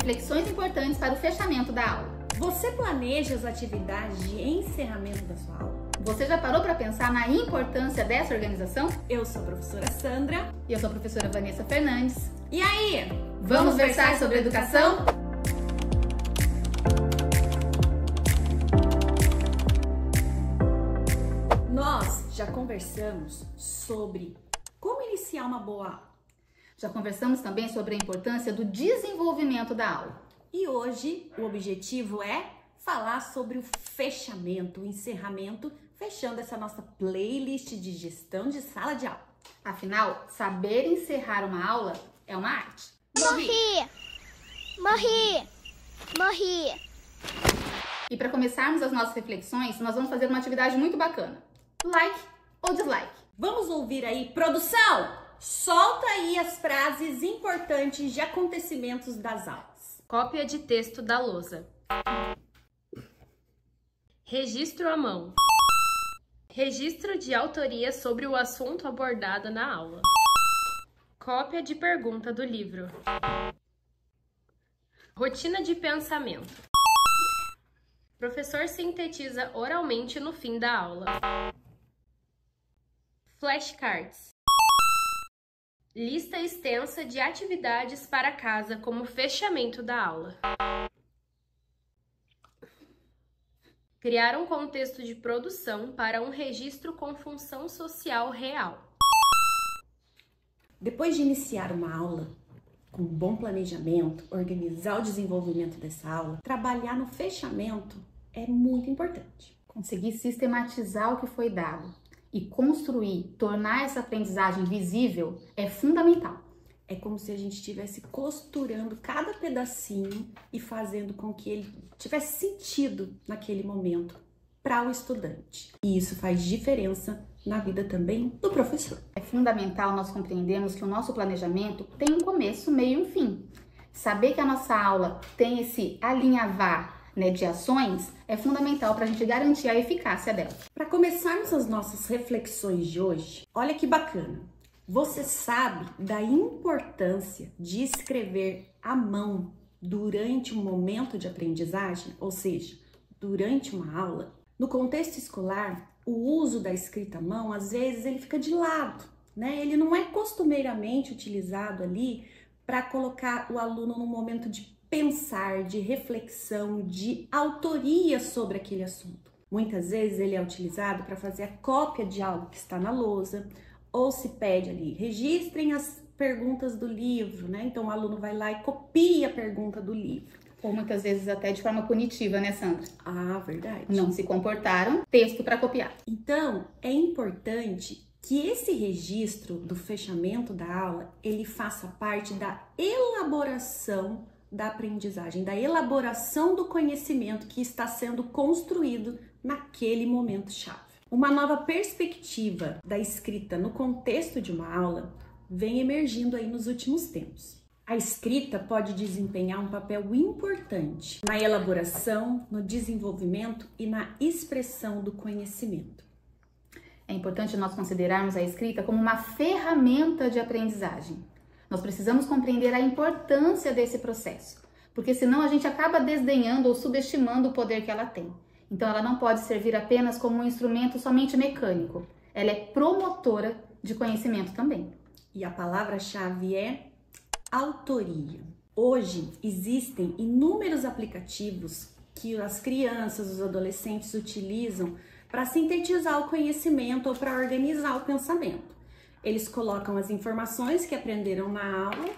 reflexões importantes para o fechamento da aula. Você planeja as atividades de encerramento da sua aula? Você já parou para pensar na importância dessa organização? Eu sou a professora Sandra. E eu sou a professora Vanessa Fernandes. E aí? Vamos versar sobre educação? Nós já conversamos sobre como iniciar uma boa aula. Já conversamos também sobre a importância do desenvolvimento da aula. E hoje o objetivo é falar sobre o fechamento, o encerramento, fechando essa nossa playlist de gestão de sala de aula. Afinal, saber encerrar uma aula é uma arte. Morri. E para começarmos as nossas reflexões, nós vamos fazer uma atividade muito bacana. Like ou dislike? Vamos ouvir aí, produção! Solta aí as frases importantes de acontecimentos das aulas. Cópia de texto da lousa. Registro à mão. Registro de autoria sobre o assunto abordado na aula. Cópia de pergunta do livro. Rotina de pensamento. Professor sintetiza oralmente no fim da aula. Flashcards. Lista extensa de atividades para casa como fechamento da aula. Criar um contexto de produção para um registro com função social real. Depois de iniciar uma aula, com um bom planejamento, organizar o desenvolvimento dessa aula, trabalhar no fechamento é muito importante. Conseguir sistematizar o que foi dado e construir, tornar essa aprendizagem visível é fundamental. É como se a gente estivesse costurando cada pedacinho e fazendo com que ele tivesse sentido naquele momento para o estudante. E isso faz diferença na vida também do professor. É fundamental nós compreendermos que o nosso planejamento tem um começo, meio e um fim. Saber que a nossa aula tem esse alinhavar, de ações é fundamental para a gente garantir a eficácia dela. Para começarmos as nossas reflexões de hoje, olha que bacana. Você sabe da importância de escrever à mão durante um momento de aprendizagem, ou seja, durante uma aula? No contexto escolar, o uso da escrita à mão, às vezes, ele fica de lado, né? Ele não é costumeiramente utilizado ali para colocar o aluno num momento de pensar, de reflexão, de autoria sobre aquele assunto. Muitas vezes ele é utilizado para fazer a cópia de algo que está na lousa, ou se pede ali, registrem as perguntas do livro, né? Então o aluno vai lá e copia a pergunta do livro. Ou muitas vezes até de forma punitiva, né, Sandra? Ah, verdade. Não se comportaram, texto para copiar. Então é importante que esse registro do fechamento da aula, ele faça parte da elaboração da aprendizagem, da elaboração do conhecimento que está sendo construído naquele momento-chave. Uma nova perspectiva da escrita no contexto de uma aula vem emergindo aí nos últimos tempos. A escrita pode desempenhar um papel importante na elaboração, no desenvolvimento e na expressão do conhecimento. É importante nós considerarmos a escrita como uma ferramenta de aprendizagem. Nós precisamos compreender a importância desse processo, porque senão a gente acaba desdenhando ou subestimando o poder que ela tem. Então ela não pode servir apenas como um instrumento somente mecânico, ela é promotora de conhecimento também. E a palavra-chave é autoria. Hoje existem inúmeros aplicativos que as crianças, os adolescentes utilizam para sintetizar o conhecimento ou para organizar o pensamento. Eles colocam as informações que aprenderam na aula,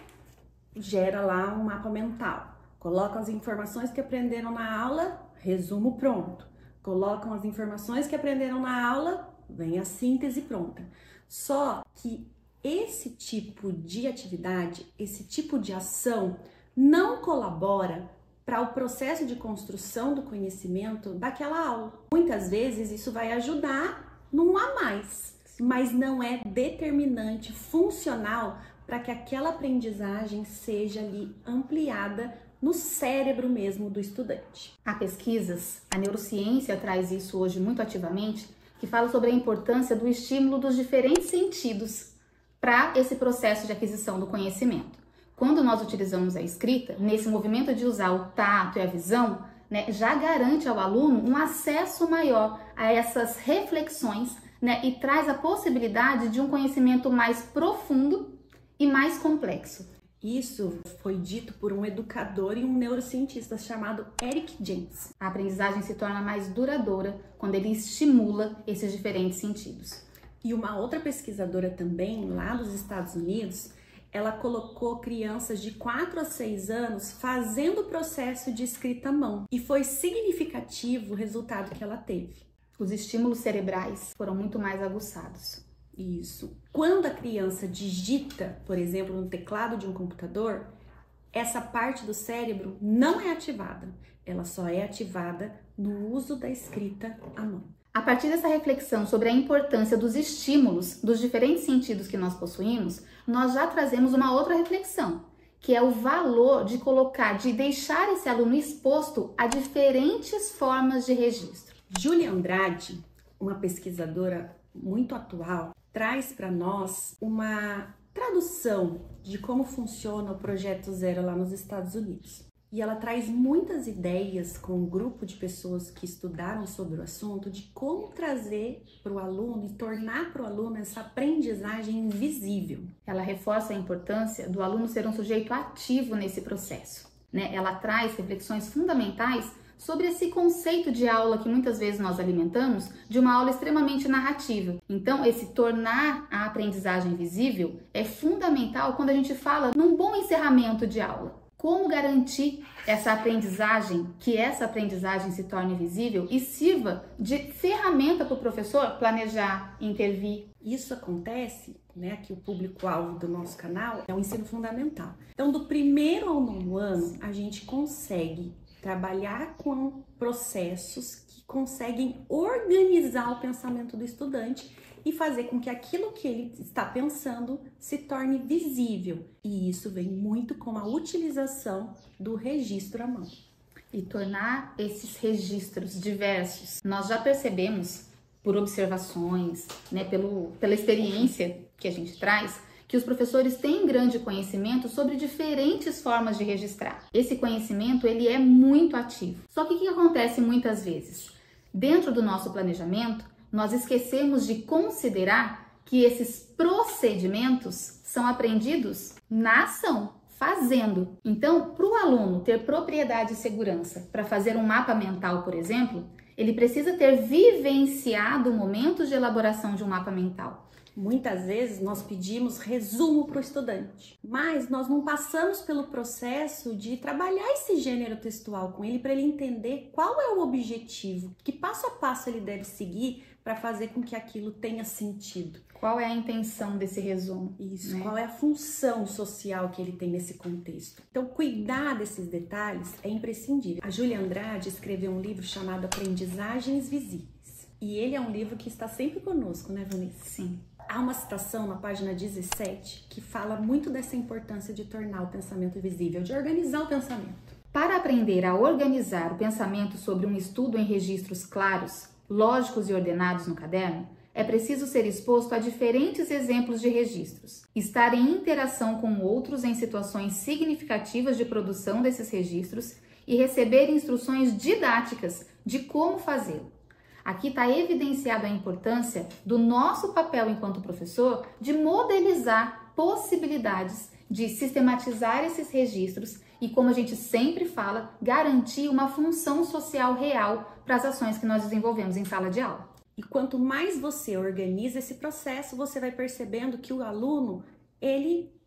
gera lá um mapa mental. Colocam as informações que aprenderam na aula, resumo pronto. Colocam as informações que aprenderam na aula, vem a síntese pronta. Só que esse tipo de atividade, esse tipo de ação não colabora para o processo de construção do conhecimento daquela aula. Muitas vezes isso vai ajudar num a mais, mas não é determinante, funcional para que aquela aprendizagem seja ali ampliada no cérebro mesmo do estudante. Há pesquisas, a neurociência traz isso hoje muito ativamente, que fala sobre a importância do estímulo dos diferentes sentidos para esse processo de aquisição do conhecimento. Quando nós utilizamos a escrita, nesse movimento de usar o tato e a visão, né, já garante ao aluno um acesso maior a essas reflexões, né, e traz a possibilidade de um conhecimento mais profundo e mais complexo. Isso foi dito por um educador e um neurocientista chamado Eric James. A aprendizagem se torna mais duradoura quando ele estimula esses diferentes sentidos. E uma outra pesquisadora também, lá dos Estados Unidos, ela colocou crianças de 4 a 6 anos fazendo o processo de escrita à mão. E foi significativo o resultado que ela teve. Os estímulos cerebrais foram muito mais aguçados. Isso. Quando a criança digita, por exemplo, no teclado de um computador, essa parte do cérebro não é ativada. Ela só é ativada no uso da escrita à mão. A partir dessa reflexão sobre a importância dos estímulos dos diferentes sentidos que nós possuímos, nós já trazemos uma outra reflexão, que é o valor de deixar esse aluno exposto a diferentes formas de registro. Júlia Andrade, uma pesquisadora muito atual, traz para nós uma tradução de como funciona o Projeto Zero lá nos Estados Unidos. E ela traz muitas ideias com um grupo de pessoas que estudaram sobre o assunto de como trazer para o aluno e tornar para o aluno essa aprendizagem invisível. Ela reforça a importância do aluno ser um sujeito ativo nesse processo, né? Ela traz reflexões fundamentais sobre esse conceito de aula que muitas vezes nós alimentamos de uma aula extremamente narrativa. Então, esse tornar a aprendizagem visível é fundamental quando a gente fala num bom encerramento de aula. Como garantir essa aprendizagem, que essa aprendizagem se torne visível e sirva de ferramenta para o professor planejar, intervir. Isso acontece, né, que o público-alvo do nosso canal é o ensino fundamental. Então, do 1º ao 9º ano, a gente consegue trabalhar com processos que conseguem organizar o pensamento do estudante e fazer com que aquilo que ele está pensando se torne visível. E isso vem muito com a utilização do registro à mão. E tornar esses registros diversos. Nós já percebemos, por observações, né, pela experiência que a gente traz, que os professores têm grande conhecimento sobre diferentes formas de registrar. Esse conhecimento, ele é muito ativo. Só que o que acontece muitas vezes? Dentro do nosso planejamento, nós esquecemos de considerar que esses procedimentos são aprendidos na ação, fazendo. Então, para o aluno ter propriedade e segurança para fazer um mapa mental, por exemplo, ele precisa ter vivenciado momentos de elaboração de um mapa mental. Muitas vezes nós pedimos resumo para o estudante, mas nós não passamos pelo processo de trabalhar esse gênero textual com ele para ele entender qual é o objetivo, que passo a passo ele deve seguir para fazer com que aquilo tenha sentido. Qual é a intenção desse resumo? Isso, né? Qual é a função social que ele tem nesse contexto. Então, cuidar desses detalhes é imprescindível. A Júlia Andrade escreveu um livro chamado Aprendizagens Visíveis. E ele é um livro que está sempre conosco, né, Vanessa? Sim. Há uma citação na página 17 que fala muito dessa importância de tornar o pensamento visível, de organizar o pensamento. Para aprender a organizar o pensamento sobre um estudo em registros claros, lógicos e ordenados no caderno, é preciso ser exposto a diferentes exemplos de registros, estar em interação com outros em situações significativas de produção desses registros e receber instruções didáticas de como fazê-lo. Aqui está evidenciada a importância do nosso papel enquanto professor de modelizar possibilidades de sistematizar esses registros e, como a gente sempre fala, garantir uma função social real para as ações que nós desenvolvemos em sala de aula. E quanto mais você organiza esse processo, você vai percebendo que o aluno,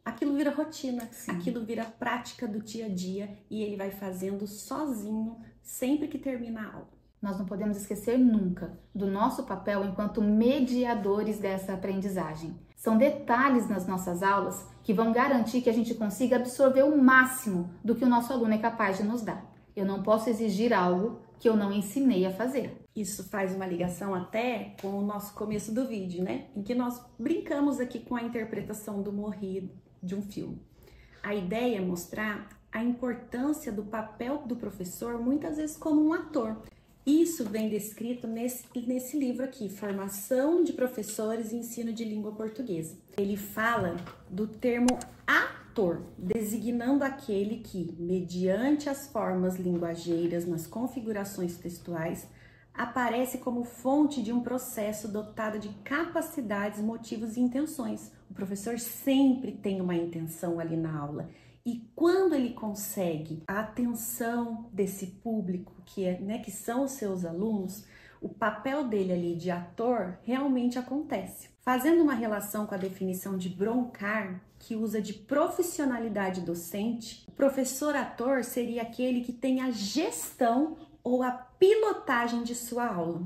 aquilo vira rotina, Sim. Aquilo vira prática do dia a dia e ele vai fazendo sozinho sempre que termina a aula. Nós não podemos esquecer nunca do nosso papel enquanto mediadores dessa aprendizagem. São detalhes nas nossas aulas que vão garantir que a gente consiga absorver o máximo do que o nosso aluno é capaz de nos dar. Eu não posso exigir algo que eu não ensinei a fazer. Isso faz uma ligação até com o nosso começo do vídeo, né? Em que nós brincamos aqui com a interpretação do Morri de um filme. A ideia é mostrar a importância do papel do professor, muitas vezes como um ator. Isso vem descrito nesse livro aqui, Formação de Professores e Ensino de Língua Portuguesa. Ele fala do termo ator, designando aquele que, mediante as formas linguageiras nas configurações textuais, aparece como fonte de um processo dotado de capacidades, motivos e intenções. O professor sempre tem uma intenção ali na aula. E quando ele consegue a atenção desse público, que são os seus alunos, o papel dele ali de ator realmente acontece. Fazendo uma relação com a definição de Broncar, que usa de profissionalidade docente, o professor ator seria aquele que tem a gestão ou a pilotagem de sua aula,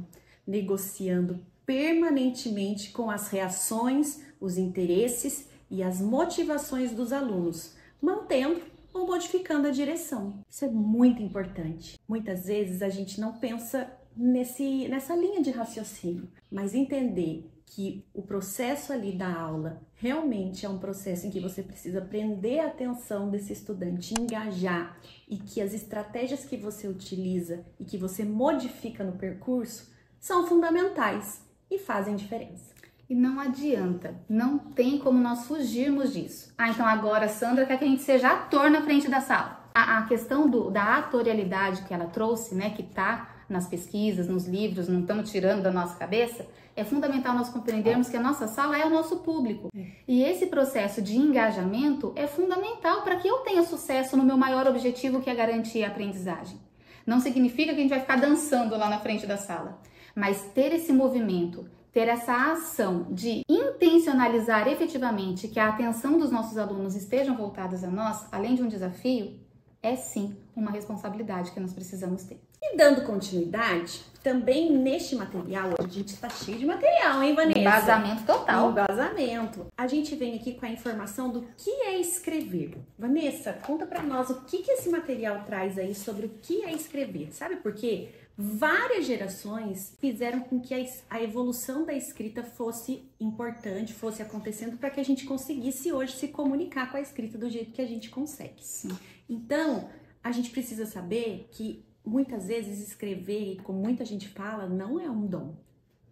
negociando permanentemente com as reações, os interesses e as motivações dos alunos, mantendo ou modificando a direção. Isso é muito importante. Muitas vezes a gente não pensa nessa linha de raciocínio, mas entender que o processo ali da aula realmente é um processo em que você precisa prender a atenção desse estudante, engajar, e que as estratégias que você utiliza e que você modifica no percurso são fundamentais e fazem diferença. E não adianta, não tem como nós fugirmos disso. Então agora a Sandra quer que a gente seja ator na frente da sala. A questão da atorialidade que ela trouxe, né, que tá nas pesquisas, nos livros, não estamos tirando da nossa cabeça, é fundamental nós compreendermos que a nossa sala é o nosso público. E esse processo de engajamento é fundamental para que eu tenha sucesso no meu maior objetivo, que é garantir a aprendizagem. Não significa que a gente vai ficar dançando lá na frente da sala, mas ter esse movimento, ter essa ação de intencionalizar efetivamente que a atenção dos nossos alunos estejam voltadas a nós, além de um desafio, é sim uma responsabilidade que nós precisamos ter. E dando continuidade, também neste material, a gente está cheio de material, hein, Vanessa? Embasamento total. Embasamento. A gente vem aqui com a informação do que é escrever. Vanessa, conta pra nós o que esse material traz aí sobre o que é escrever. Sabe por quê? Várias gerações fizeram com que a evolução da escrita fosse importante, fosse acontecendo para que a gente conseguisse hoje se comunicar com a escrita do jeito que a gente consegue. Sim. Então, a gente precisa saber que muitas vezes escrever, como muita gente fala, não é um dom.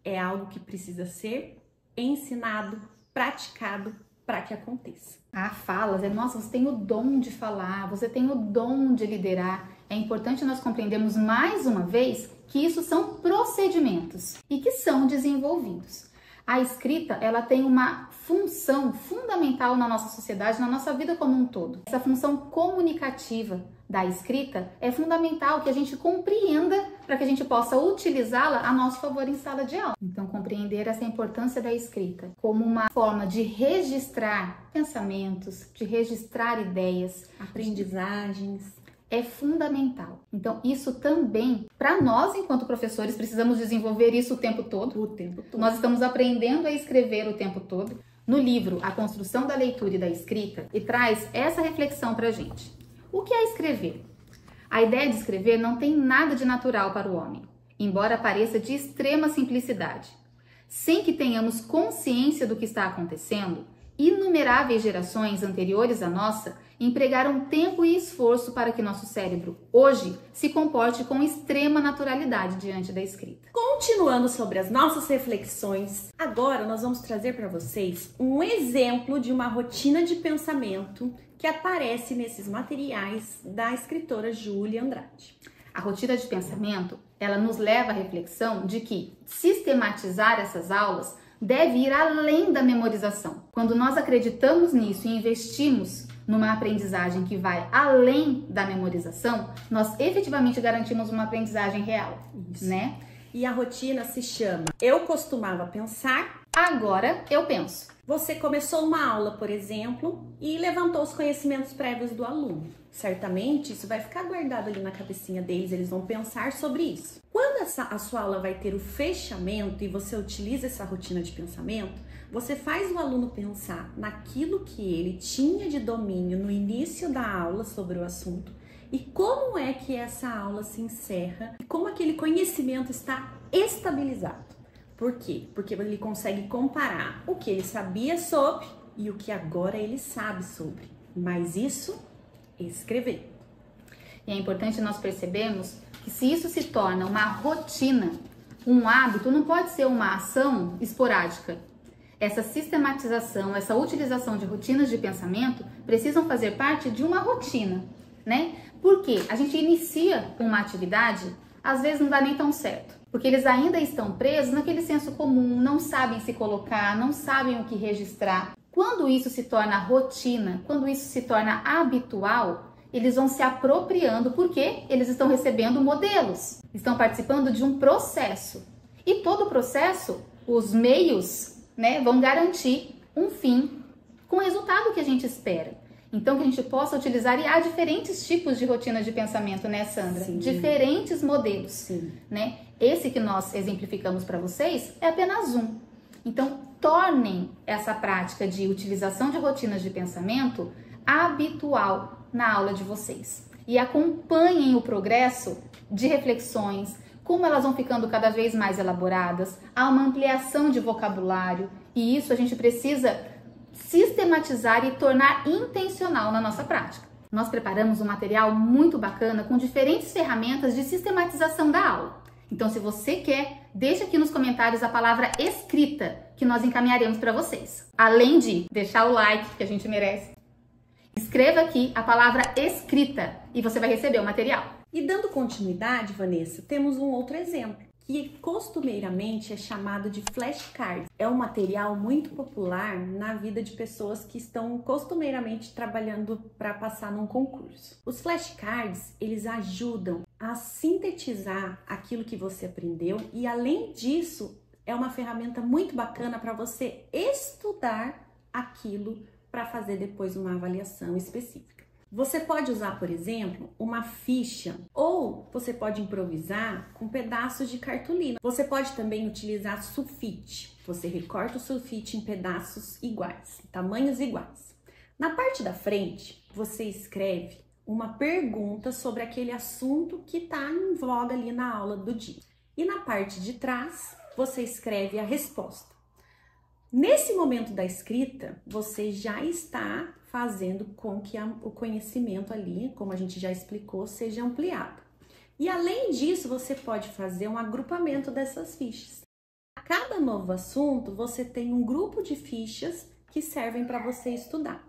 É algo que precisa ser ensinado, praticado para que aconteça. Falas, nossa, você tem o dom de falar, você tem o dom de liderar. É importante nós compreendermos mais uma vez que isso são procedimentos e que são desenvolvidos. A escrita, ela tem uma função fundamental na nossa sociedade, na nossa vida como um todo. Essa função comunicativa da escrita é fundamental que a gente compreenda para que a gente possa utilizá-la a nosso favor em sala de aula. Então, compreender essa importância da escrita como uma forma de registrar pensamentos, de registrar ideias, aprendizagens, é fundamental. Então, isso também, para nós, enquanto professores, precisamos desenvolver isso o tempo todo. O tempo todo. Nós estamos aprendendo a escrever o tempo todo. No livro, A Construção da Leitura e da Escrita, e traz essa reflexão para a gente. O que é escrever? A ideia de escrever não tem nada de natural para o homem, embora pareça de extrema simplicidade. Sem que tenhamos consciência do que está acontecendo, inumeráveis gerações anteriores à nossa empregaram tempo e esforço para que nosso cérebro, hoje, se comporte com extrema naturalidade diante da escrita. Continuando sobre as nossas reflexões, agora nós vamos trazer para vocês um exemplo de uma rotina de pensamento que aparece nesses materiais da escritora Júlia Andrade. A rotina de pensamento, ela nos leva à reflexão de que sistematizar essas aulas deve ir além da memorização. Quando nós acreditamos nisso e investimos numa aprendizagem que vai além da memorização, nós efetivamente garantimos uma aprendizagem real, né? E a rotina se chama Eu Costumava Pensar, Agora Eu Penso. Você começou uma aula, por exemplo, e levantou os conhecimentos prévios do aluno. Certamente isso vai ficar guardado ali na cabecinha deles, eles vão pensar sobre isso. Quando a sua aula vai ter o fechamento e você utiliza essa rotina de pensamento, você faz o aluno pensar naquilo que ele tinha de domínio no início da aula sobre o assunto e como é que essa aula se encerra e como aquele conhecimento está estabilizado. Por quê? Porque ele consegue comparar o que ele sabia sobre e o que agora ele sabe sobre. Mas isso é escrever. E é importante nós percebermos que se isso se torna uma rotina, um hábito, não pode ser uma ação esporádica. essa sistematização, essa utilização de rotinas de pensamento precisam fazer parte de uma rotina, né? Porque a gente inicia uma atividade, às vezes não dá nem tão certo, porque eles ainda estão presos naquele senso comum, não sabem se colocar, não sabem o que registrar. Quando isso se torna rotina, quando isso se torna habitual, eles vão se apropriando porque eles estão recebendo modelos, estão participando de um processo. E todo o processo, os meios, né, vão garantir um fim com o resultado que a gente espera. Então, que a gente possa utilizar, e há diferentes tipos de rotinas de pensamento, né, Sandra? Sim. Diferentes modelos, Sim. né? Esse que nós exemplificamos para vocês é apenas um. Então, tornem essa prática de utilização de rotinas de pensamento habitual na aula de vocês. E acompanhem o progresso de reflexões, como elas vão ficando cada vez mais elaboradas, há uma ampliação de vocabulário, e isso a gente precisa sistematizar e tornar intencional na nossa prática. Nós preparamos um material muito bacana com diferentes ferramentas de sistematização da aula. Então, se você quer, deixa aqui nos comentários a palavra escrita, que nós encaminharemos para vocês. Além de deixar o like, que a gente merece, escreva aqui a palavra escrita e você vai receber o material. E dando continuidade, Vanessa, temos um outro exemplo, que costumeiramente é chamado de flashcard. É um material muito popular na vida de pessoas que estão costumeiramente trabalhando para passar num concurso. Os flashcards, eles ajudam a sintetizar aquilo que você aprendeu e, além disso, é uma ferramenta muito bacana para você estudar aquilo para fazer depois uma avaliação específica. Você pode usar, por exemplo, uma ficha, ou você pode improvisar com pedaços de cartolina. Você pode também utilizar sulfite. Você recorta o sulfite em pedaços iguais, tamanhos iguais. Na parte da frente, você escreve uma pergunta sobre aquele assunto que está em voga ali na aula do dia. E na parte de trás, você escreve a resposta. Nesse momento da escrita, você já está fazendo com que o conhecimento ali, como a gente já explicou, seja ampliado. E além disso, você pode fazer um agrupamento dessas fichas. A cada novo assunto, você tem um grupo de fichas que servem para você estudar.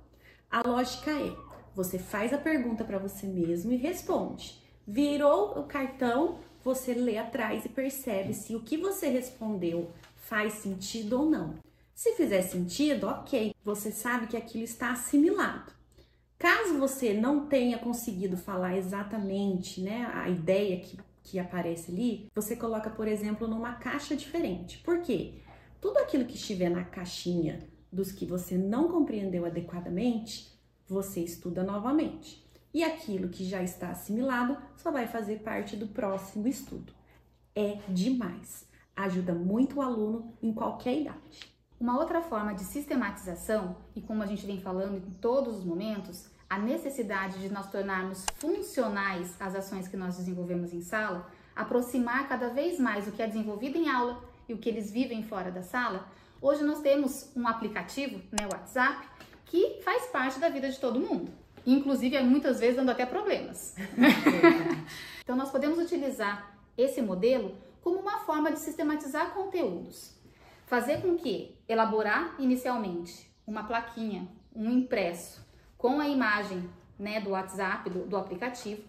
A lógica é, você faz a pergunta para você mesmo e responde. Virou o cartão, você lê atrás e percebe se o que você respondeu faz sentido ou não. Se fizer sentido, ok, você sabe que aquilo está assimilado. Caso você não tenha conseguido falar exatamente, né, a ideia que aparece ali, você coloca, por exemplo, numa caixa diferente. Por quê? Tudo aquilo que estiver na caixinha dos que você não compreendeu adequadamente, você estuda novamente. E aquilo que já está assimilado só vai fazer parte do próximo estudo. É demais. Ajuda muito o aluno em qualquer idade. Uma outra forma de sistematização, e como a gente vem falando em todos os momentos, a necessidade de nós tornarmos funcionais as ações que nós desenvolvemos em sala, aproximar cada vez mais o que é desenvolvido em aula e o que eles vivem fora da sala. Hoje nós temos um aplicativo, né, o WhatsApp, que faz parte da vida de todo mundo, inclusive muitas vezes dando até problemas. Então nós podemos utilizar esse modelo como uma forma de sistematizar conteúdos. Fazer com que elaborar inicialmente uma plaquinha, um impresso com a imagem, né, do WhatsApp, do aplicativo,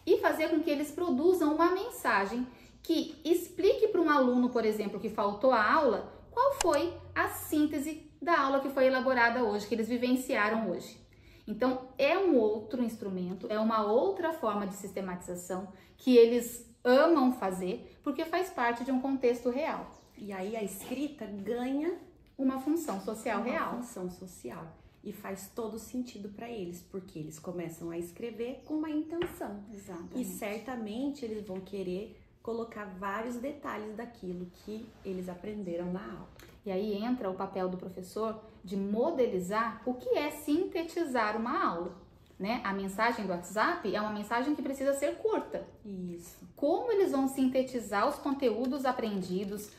e fazer com que eles produzam uma mensagem que explique para um aluno, por exemplo, que faltou a aula, qual foi a síntese da aula que foi elaborada hoje, que eles vivenciaram hoje. Então, é um outro instrumento, é uma outra forma de sistematização que eles amam fazer, porque faz parte de um contexto real. E aí a escrita ganha uma função social real. Uma função social. E faz todo sentido para eles, porque eles começam a escrever com uma intenção. Exatamente. E certamente eles vão querer colocar vários detalhes daquilo que eles aprenderam na aula. E aí entra o papel do professor de modelizar o que é sintetizar uma aula, né? A mensagem do WhatsApp é uma mensagem que precisa ser curta. Isso. Como eles vão sintetizar os conteúdos aprendidos,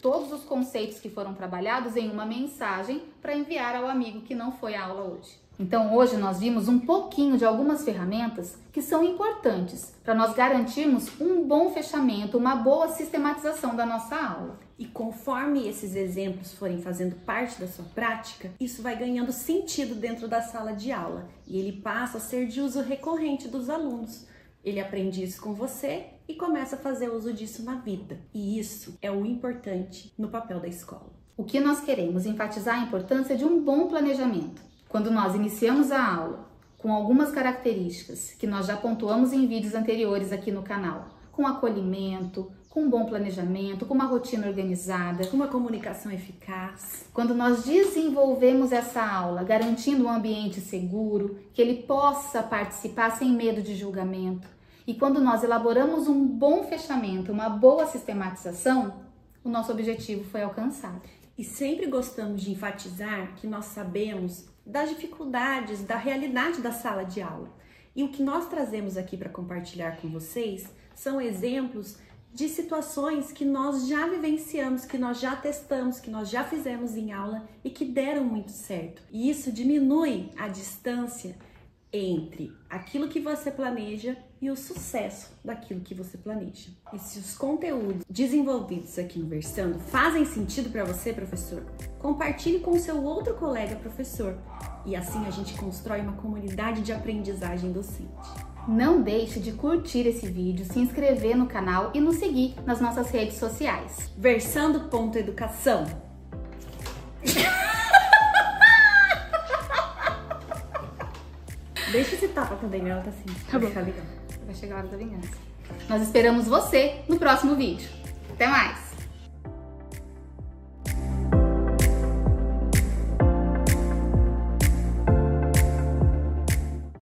todos os conceitos que foram trabalhados em uma mensagem para enviar ao amigo que não foi à aula hoje. Então hoje nós vimos um pouquinho de algumas ferramentas que são importantes para nós garantirmos um bom fechamento, uma boa sistematização da nossa aula. E conforme esses exemplos forem fazendo parte da sua prática, isso vai ganhando sentido dentro da sala de aula e ele passa a ser de uso recorrente dos alunos. Ele aprende isso com você e começa a fazer uso disso na vida. E isso é o importante no papel da escola. O que nós queremos enfatizar a importância de um bom planejamento. Quando nós iniciamos a aula com algumas características que nós já pontuamos em vídeos anteriores aqui no canal, com acolhimento, com um bom planejamento, com uma rotina organizada, com uma comunicação eficaz. Quando nós desenvolvemos essa aula garantindo um ambiente seguro, que ele possa participar sem medo de julgamento, e quando nós elaboramos um bom fechamento, uma boa sistematização, o nosso objetivo foi alcançado. E sempre gostamos de enfatizar que nós sabemos das dificuldades, da realidade da sala de aula. E o que nós trazemos aqui para compartilhar com vocês são exemplos de situações que nós já vivenciamos, que nós já testamos, que nós já fizemos em aula e que deram muito certo. E isso diminui a distância entre aquilo que você planeja e o sucesso daquilo que você planeja. E se os conteúdos desenvolvidos aqui no Versando fazem sentido para você, professor, compartilhe com o seu outro colega professor. E assim a gente constrói uma comunidade de aprendizagem docente. Não deixe de curtir esse vídeo, se inscrever no canal e nos seguir nas nossas redes sociais. Versando.educação. Deixa esse tapa com o Daniel, tá assim. Tá bom. Vai chegar a hora da vingança. Nós esperamos você no próximo vídeo. Até mais!